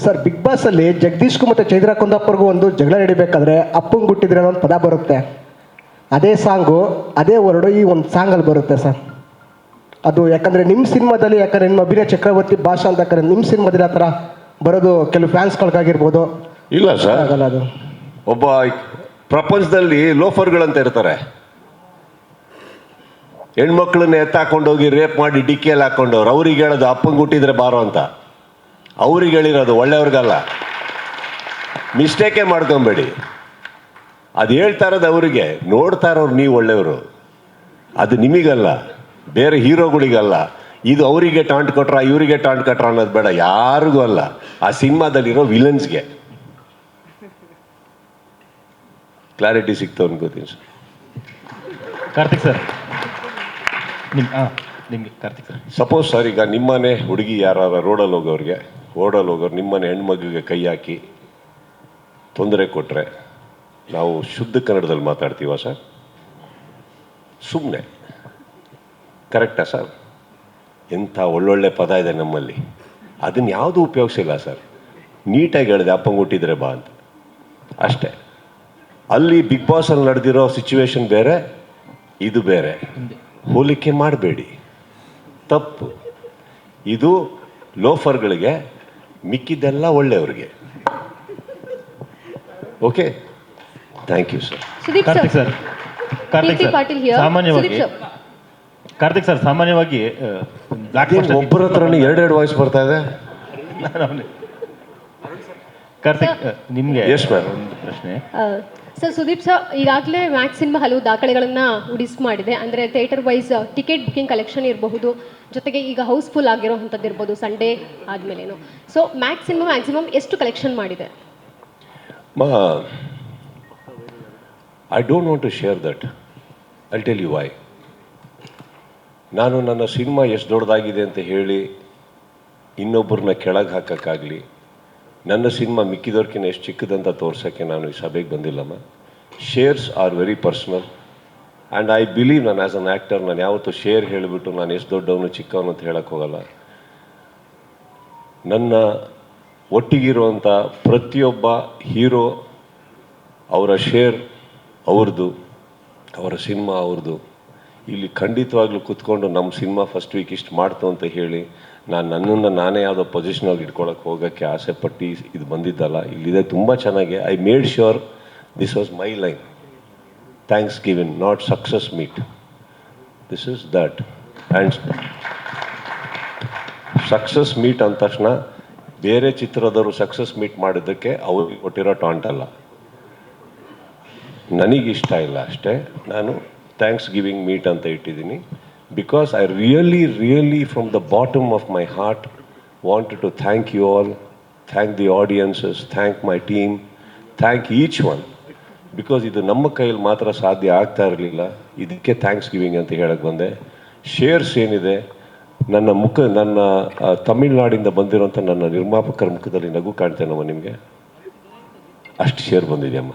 Sir, big boss ಅಲ್ಲಿ ಜಗದೀಶ್ಗೂ ಮತ್ತು ಚೈತ್ರಾ ಕುಂದಾಪುರ್ಗೂ ಒಂದು ಜಗಳ ನಡಿಬೇಕಾದ್ರೆ ಅಪ್ಪಂಗೆ ಹುಟ್ಟಿದ್ರೆ ಅನ್ನೋ ಒಂದು ಪದ ಬರುತ್ತೆ. ಅದೇ ಸಾಂಗು, ಅದೇ ವರ್ಡು ಈ ಒಂದು ಸಾಂಗಲ್ಲಿ ಬರುತ್ತೆ ಸರ್. ಅದು ಯಾಕಂದರೆ ನಿಮ್ಮ ಸಿನಿಮಾದಲ್ಲಿ, ಯಾಕಂದರೆ ನಿಮ್ಮ ಅಭಿನಯ ಚಕ್ರವರ್ತಿ ಭಾಷಾ ಅಂತ ಯಾಕಂದರೆ ನಿಮ್ಮ ಸಿನಿಮಾದಲ್ಲಿ ಆ ಥರ ಬರೋದು ಕೆಲವು ಫ್ಯಾನ್ಸ್ಗಳಿಗಾಗಿರ್ಬೋದು. ಇಲ್ಲ ಸರ್, ಆಗಲ್ಲ ಅದು. ಒಬ್ಬ ಪ್ರಪಂಚದಲ್ಲಿ ಲೋಫರ್ಗಳಂತ ಇರ್ತಾರೆ. ಹೆಣ್ಮಕ್ಳನ್ನ ಎತ್ತಾಕೊಂಡೋಗಿ ರೇಪ್ ಮಾಡಿ ಡಿಕ್ಕಿಯಲ್ಲಿ ಹಾಕೊಂಡವ್ರು. ಅವ್ರಿಗೆ ಹೇಳೋದು ಅಪ್ಪಂಗೆ ಹುಟ್ಟಿದ್ರೆ ಬಾರೋ ಅಂತ. ಅವ್ರಿಗೆ ಹೇಳಿರೋದು, ಒಳ್ಳೆಯವ್ರಿಗಲ್ಲ. ಮಿಸ್ಟೇಕೇ ಮಾಡ್ಕೊಬೇಡಿ. ಅದು ಹೇಳ್ತಾ ಇರೋದು ಅವರಿಗೆ, ನೋಡ್ತಾ ಇರೋರು ನೀವು ಒಳ್ಳೆಯವರು. ಅದು ನಿಮಗಲ್ಲ, ಬೇರೆ ಹೀರೋಗಳಿಗಲ್ಲ. ಇದು ಅವರಿಗೆ ಟಾಂಟ್ ಕೊಟ್ರ ಇವರಿಗೆ ಟಾಂಟ್ ಕೊಟ್ರ ಅನ್ನೋದು ಬೇಡ, ಯಾರಿಗೂ ಅಲ್ಲ. ಆ ಸಿನಿಮಾದಲ್ಲಿರೋ ವಿಲನ್ಸ್ಗೆ ಕ್ಲಾರಿಟಿ ಸಿಕ್ತು ಅನ್ಕೋತೀನಿ ಸರ್. ಕಾರ್ತಿಕ್ ಸರ್, ನಿಮಗೆ ಕಾರ್ತಿಕ್ ಸರ್, ಸಪೋಸ್ ಸರ್, ಈಗ ನಿಮ್ಮನೆ ಹುಡುಗಿ ಯಾರು ರೋಡಲ್ಲಿ ಹೋಗೋರು ನಿಮ್ಮನೆ ಹೆಣ್ಮಗಿಗೆ ಕೈ ಹಾಕಿ ತೊಂದರೆ ಕೊಟ್ಟರೆ ನಾವು ಶುದ್ಧ ಕನ್ನಡದಲ್ಲಿ ಮಾತಾಡ್ತೀವ ಸರ್? ಸುಮ್ಮನೆ ಕರೆಕ್ಟಾ ಸರ್? ಎಂಥ ಒಳ್ಳೊಳ್ಳೆ ಪದ ಇದೆ ನಮ್ಮಲ್ಲಿ, ಅದನ್ನು ಯಾವುದೂ ಉಪಯೋಗಿಸಿಲ್ಲ ಸರ್. ನೀಟಾಗಿ ಹೇಳಿದೆ, ಅಪ್ಪಂಗೆ ಹುಟ್ಟಿದ್ರೆ ಬಾ ಅಂತ, ಅಷ್ಟೇ. ಅಲ್ಲಿ ಬಿಗ್ ಬಾಸಲ್ಲಿ ನಡೆದಿರೋ ಸಿಚುವೇಶನ್ ಬೇರೆ, ಇದು ಬೇರೆ. ಹೋಲಿಕೆ ಮಾಡಬೇಡಿ, ತಪ್ಪು. ಇದು ಲೋಫರ್ಗಳಿಗೆ, ಮಿಕ್ಕಿದ್ದೆಲ್ಲ ಒಳ್ಳೆಯವ್ರಿಗೆ. Okay, thank you sir. Karthik sir, Karthik sir, ಸಾಮಾನ್ಯವಾಗಿ ಒಬ್ಬರ ಹತ್ರನೇ ಎರಡೆರಡು ವಾಯ್ಸ್ ಬರ್ತಾ ಇದೆ. ಕಾರ್ತಿಕ್, ನಿಮಗೆ ಎಸ್ ಮ್ಯಾಮ್. ಒಂದು ಪ್ರಶ್ನೆ ಸರ್. ಸುದೀಪ್ ಸರ್, ಈಗಾಗಲೇ ಮ್ಯಾಕ್ಸ್ ಸಿನಿಮಾ ಹಲವು ದಾಖಲೆಗಳನ್ನು ಉಡಿಸ್ ಮಾಡಿದೆ. ಅಂದರೆ theatre wise ticket booking collection ಇರಬಹುದು, ಜೊತೆಗೆ ಈಗ ಹೌಸ್ಫುಲ್ ಆಗಿರೋವಂಥದ್ದು ಇರ್ಬೋದು ಸಂಡೇ ಆದಮೇಲೇನು. ಸೊ ಮ್ಯಾಕ್ಸ್ ಸಿನಿಮಾ ಮ್ಯಾಕ್ಸಿಮಮ್ ಎಷ್ಟು ಕಲೆಕ್ಷನ್ ಮಾಡಿದೆ? I don't want to share that. I tell you why. ನಾನು ನನ್ನ ಸಿನಿಮಾ ಎಷ್ಟು ದೊಡ್ಡದಾಗಿದೆ ಅಂತ ಹೇಳಿ ಇನ್ನೊಬ್ಬರನ್ನ ಕೆಳಗೆ ಹಾಕೋಕ್ಕಾಗಲಿ, ನನ್ನ ಸಿನಿಮಾ ಮಿಕ್ಕಿದವ್ರಿಗಿಂತ ಎಷ್ಟು ಚಿಕ್ಕದಂತ ತೋರ್ಸೋಕ್ಕೆ ನಾನು ಈ ಸಭೆಗೆ ಬಂದಿಲ್ಲಮ್ಮ. Shares are very personal and I believe, ನಾನು ಆ್ಯಸ್ ಅನ್ ಆ್ಯಕ್ಟರ್ ನಾನು ಯಾವತ್ತೂ ಶೇರ್ ಹೇಳಿಬಿಟ್ಟು ನಾನು ಎಷ್ಟು ದೊಡ್ಡವನು ಚಿಕ್ಕವನು ಅಂತ ಹೇಳಕ್ಕೆ ಹೋಗಲ್ಲ. ನನ್ನ ಒಟ್ಟಿಗಿರುವಂಥ ಪ್ರತಿಯೊಬ್ಬ ಹೀರೋ ಅವರ ಶೇರ್ ಅವ್ರದ್ದು, ಅವರ ಸಿನಿಮಾ ಅವ್ರದ್ದು. ಇಲ್ಲಿ ಖಂಡಿತವಾಗ್ಲೂ ಕೂತ್ಕೊಂಡು ನಮ್ಮ ಸಿನಿಮಾ ಫಸ್ಟ್ ವೀಕ್ ಇಷ್ಟು ಮಾಡ್ತು ಅಂತ ಹೇಳಿ ನನ್ನನ್ನು ನಾನೇ ಯಾವುದೋ ಪೊಸಿಷನಾಗಿ ಇಟ್ಕೊಳ್ಳೋಕೆ ಹೋಗೋಕ್ಕೆ ಆಸೆ ಪಟ್ಟು ಇದು ಬಂದಿದ್ದಲ್ಲ. ಇಲ್ಲಿದೆ ತುಂಬ ಚೆನ್ನಾಗಿ. I made sure this was my line. Thanks giving, not success meet. This is that. And success meet ಅಂದ ತಕ್ಷಣ ಬೇರೆ ಚಿತ್ರದವರು ಸಕ್ಸಸ್ ಮೀಟ್ ಮಾಡಿದ್ದಕ್ಕೆ ಅವ್ರಿಗೆ ಕೊಟ್ಟಿರೋ ಟಾಂಟ್ ಅಲ್ಲ, ನನಗಿಷ್ಟ ಇಲ್ಲ ಅಷ್ಟೇ. ನಾನು ಥ್ಯಾಂಕ್ಸ್ ಗಿವಿಂಗ್ ಮೀಟ್ ಅಂತ ಇಟ್ಟಿದ್ದೀನಿ. Because I really from the bottom of my heart wanted to thank you all, thank the audiences, thank my team, thank each one. Because ಇದು ನಮ್ಮ ಕೈಯಲ್ಲಿ ಮಾತ್ರ ಸಾಧ್ಯ ಆಗ್ತಾ ಇರಲಿಲ್ಲ. ಇದಕ್ಕೆ ಥ್ಯಾಂಕ್ಸ್ ಗಿವಿಂಗ್ ಅಂತ ಹೇಳಕ್ಕೆ ಬಂದೆ. ಶೇರ್ಸ್ ಏನಿದೆ, ನನ್ನ ತಮಿಳ್ನಾಡಿಂದ ಬಂದಿರೋಂಥ ನನ್ನ ನಿರ್ಮಾಪಕರ ಮುಖದಲ್ಲಿ ನಗು ಕಾಣ್ತೇನಮ್ಮ ನಿಮಗೆ, ಅಷ್ಟು ಶೇರ್ ಬಂದಿದೆಯಮ್ಮ.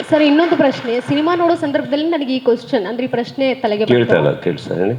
ಸರ್, ಇನ್ನೊಂದು ಪ್ರಶ್ನೆ. ಸಿನಿಮಾ ನೋಡೋ ಸಂದರ್ಭದಲ್ಲಿ ನನಗೆ ಈ ಕ್ವಶನ್, ಅಂದ್ರೆ ಈ ಪ್ರಶ್ನೆ ತಲೆಗೆ ಕೇಳ್ತಾ ಇಲ್ಲ, ಕೇಳಿಸ್ತಾ ಹೇಳಿ.